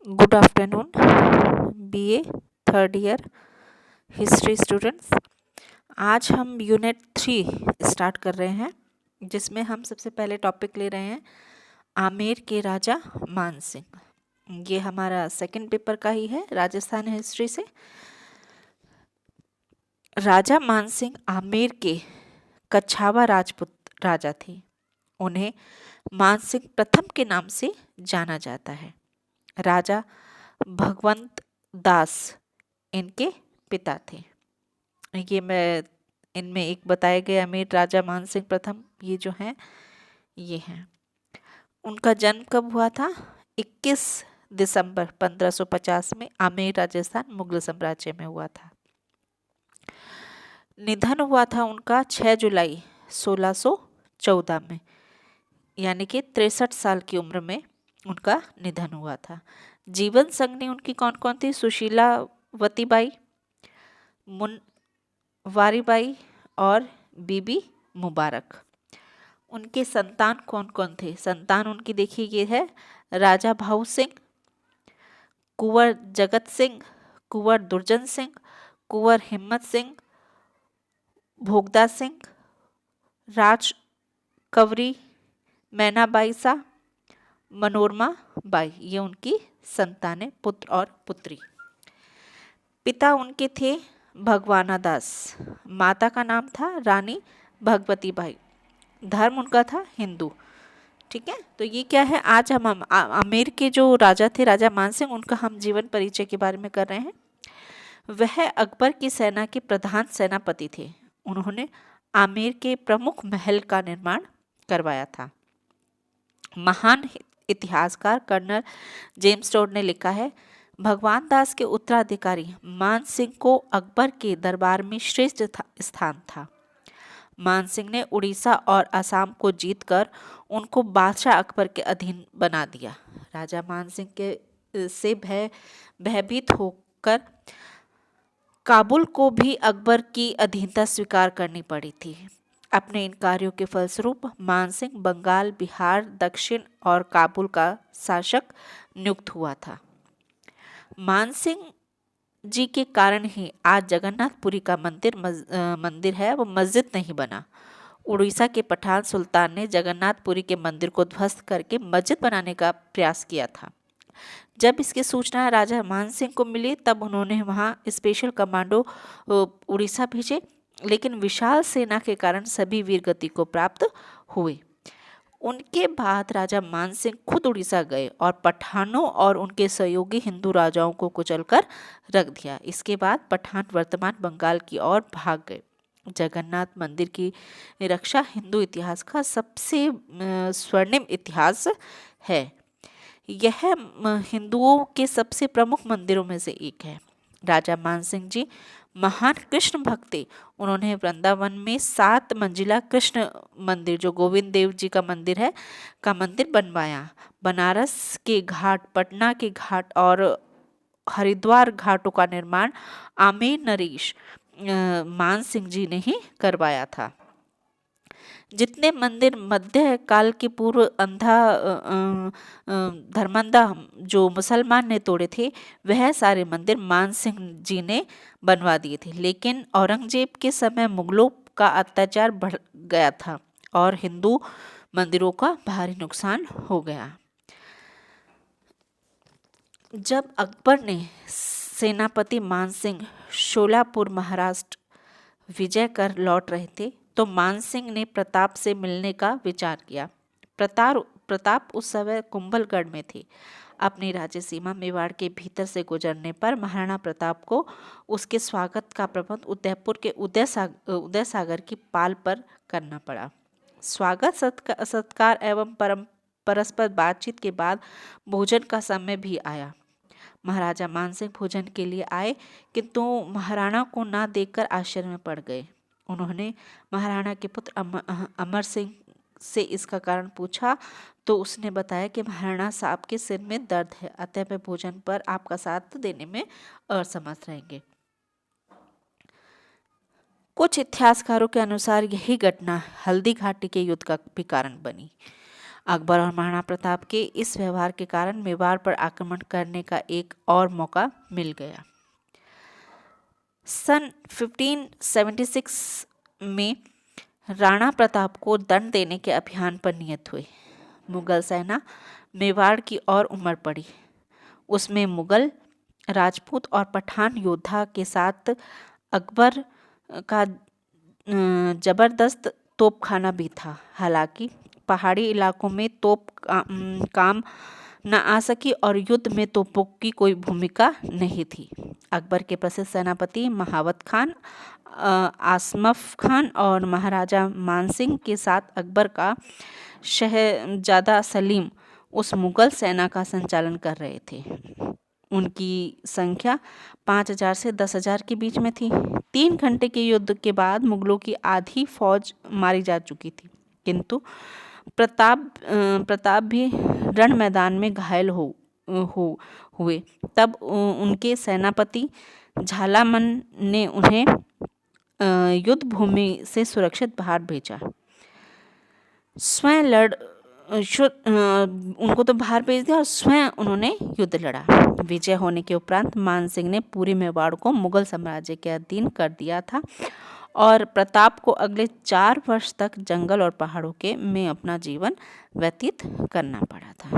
Good afternoon BA third year history students. आज हम unit 3 start कर रहे हैं, जिसमें हम सबसे पहले टॉपिक ले रहे हैं आमेर के राजा मान सिंह। ये हमारा सेकंड पेपर का ही है राजस्थान हिस्ट्री से। राजा मान सिंह आमेर के कछावा राजपूत राजा थे। उन्हें मान सिंह प्रथम के नाम से जाना जाता है। राजा भगवंत दास इनके पिता थे। ये मैं इनमें एक बताए गए अमीर राजा मान सिंह प्रथम ये जो हैं ये हैं। उनका जन्म कब हुआ था? 21 दिसंबर 1550 में आमेर राजस्थान मुगल साम्राज्य में हुआ था। निधन हुआ था उनका 6 जुलाई 1614 में, यानी कि 63 साल की उम्र में उनका निधन हुआ था। जीवन संगनी उनकी कौन कौन थी? सुशीला वतीबाई, मुनवारी बाई और बीबी मुबारक। उनके संतान कौन कौन थे? संतान उनकी देखिए ये है राजा भाऊ सिंह, कुंवर जगत सिंह, कुंवर दुर्जन सिंह, कुंवर हिम्मत सिंह, भोगदा सिंह, राज कंवरी, मैनाबाई सा, मनोरमा बाई। ये उनकी संतानें, पुत्र और पुत्री। पिता उनके थे भगवाना दास, माता का नाम था रानी भगवती बाई, धर्म उनका था हिंदू। ठीक है, तो ये क्या है, आज हम आमेर के जो राजा थे राजा मान सिंह, उनका हम जीवन परिचय के बारे में कर रहे हैं। वह अकबर की सेना के प्रधान सेनापति थे। उन्होंने आमेर के प्रमुख महल का निर्माण करवाया था। महान इतिहासकार कर्नल जेम्स टोड ने लिखा है, भगवान दास के उत्तराधिकारी मान सिंह को अकबर के दरबार में श्रेष्ठ स्थान था। मान सिंह ने उड़ीसा और असम को जीतकर उनको बादशाह अकबर के अधीन बना दिया। राजा मान सिंह के से भयभीत होकर काबुल को भी अकबर की अधीनता स्वीकार करनी पड़ी थी। अपने इन कार्यों के फलस्वरूप मान सिंह बंगाल, बिहार, दक्षिण और काबुल का शासक नियुक्त हुआ था। मान सिंह जी के कारण ही आज जगन्नाथपुरी का मंदिर है वो मस्जिद नहीं बना। उड़ीसा के पठान सुल्तान ने जगन्नाथपुरी के मंदिर को ध्वस्त करके मस्जिद बनाने का प्रयास किया था। जब इसकी सूचना राजा मान सिंह को मिली तब उन्होंने वहां स्पेशल कमांडो उड़ीसा भेजे, लेकिन विशाल सेना के कारण सभी वीरगति को प्राप्त हुए। उनके बाद राजा मान सिंह खुद उड़ीसा गए और पठानों और उनके सहयोगी हिंदू राजाओं को कुचलकर रख दिया। इसके बाद पठान वर्तमान बंगाल की ओर भाग गए। जगन्नाथ मंदिर की रक्षा हिंदू इतिहास का सबसे स्वर्णिम इतिहास है। यह हिंदुओं के सबसे प्रमुख मंदिरों में से एक है। राजा मान सिंह जी महान कृष्ण भक्त थे। उन्होंने वृंदावन में 7 मंजिला कृष्ण मंदिर, जो गोविंद देव जी का मंदिर है, का मंदिर बनवाया। बनारस के घाट, पटना के घाट और हरिद्वार घाटों का निर्माण आमेर नरेश मान सिंह जी ने ही करवाया था। जितने मंदिर मध्य काल के पूर्व धर्मंदा जो मुसलमान ने तोड़े थे, वह सारे मंदिर मान सिंह जी ने बनवा दिए थे। लेकिन औरंगजेब के समय मुगलों का अत्याचार बढ़ गया था और हिंदू मंदिरों का भारी नुकसान हो गया। जब अकबर ने सेनापति मान सिंह शोलापुर महाराष्ट्र विजय कर लौट रहे थे तो मान सिंह ने प्रताप से मिलने का विचार किया। प्रताप उस समय कुंभलगढ़ में थे। अपनी राज्य सीमा मेवाड़ के भीतर से गुजरने पर महाराणा प्रताप को उसके स्वागत का प्रबंध उदयपुर के उदय सागर की पाल पर करना पड़ा। स्वागत सत्कार एवं परस्पर बातचीत के बाद भोजन का समय भी आया। महाराजा मान सिंह भोजन के लिए आए, किंतु महाराणा को ना देखकर आश्चर्य में पड़ गए। उन्होंने महाराणा के पुत्र अमर सिंह से इसका कारण पूछा तो उसने बताया कि महाराणा साहब के सिर में दर्द है, अतः वे भोजन पर आपका साथ देने में असमर्थ रहेंगे। कुछ इतिहासकारों के अनुसार यही घटना हल्दी घाटी के युद्ध का भी कारण बनी। अकबर और महाराणा प्रताप के इस व्यवहार के कारण मेवाड़ पर आक्रमण करने का एक और मौका मिल गया। सन 1576 में राणा प्रताप को दंड देने के अभियान पर नियत हुए। मुगल सेना मेवाड़ की ओर उमड़ पड़ी। उसमें मुगल, राजपूत और पठान योद्धा के साथ अकबर का जबरदस्त तोपखाना भी था। हालांकि पहाड़ी इलाकों में तोप काम न आ सकी और युद्ध में तोपों की कोई भूमिका नहीं थी। अकबर के प्रसिद्ध सेनापति महावत खान, आसमफ खान और महाराजा मानसिंह के साथ अकबर का शहजादा सलीम उस मुगल सेना का संचालन कर रहे थे। उनकी संख्या 5000 से 10,000 के बीच में थी। 3 घंटे के युद्ध के बाद मुगलों की आधी फौज मारी जा चुकी थी, किंतु प्रताप भी रण मैदान में घायल हुए। तब उनके सेनापति झालामन ने उन्हें युद्ध भूमि से सुरक्षित बाहर भेजा। उनको तो बाहर भेज दिया और स्वयं उन्होंने युद्ध लड़ा। विजय होने के उपरांत मानसिंह ने पूरे मेवाड़ को मुगल साम्राज्य के अधीन कर दिया था और प्रताप को अगले 4 वर्ष तक जंगल और पहाड़ों में अपना जीवन व्यतीत करना पड़ा था।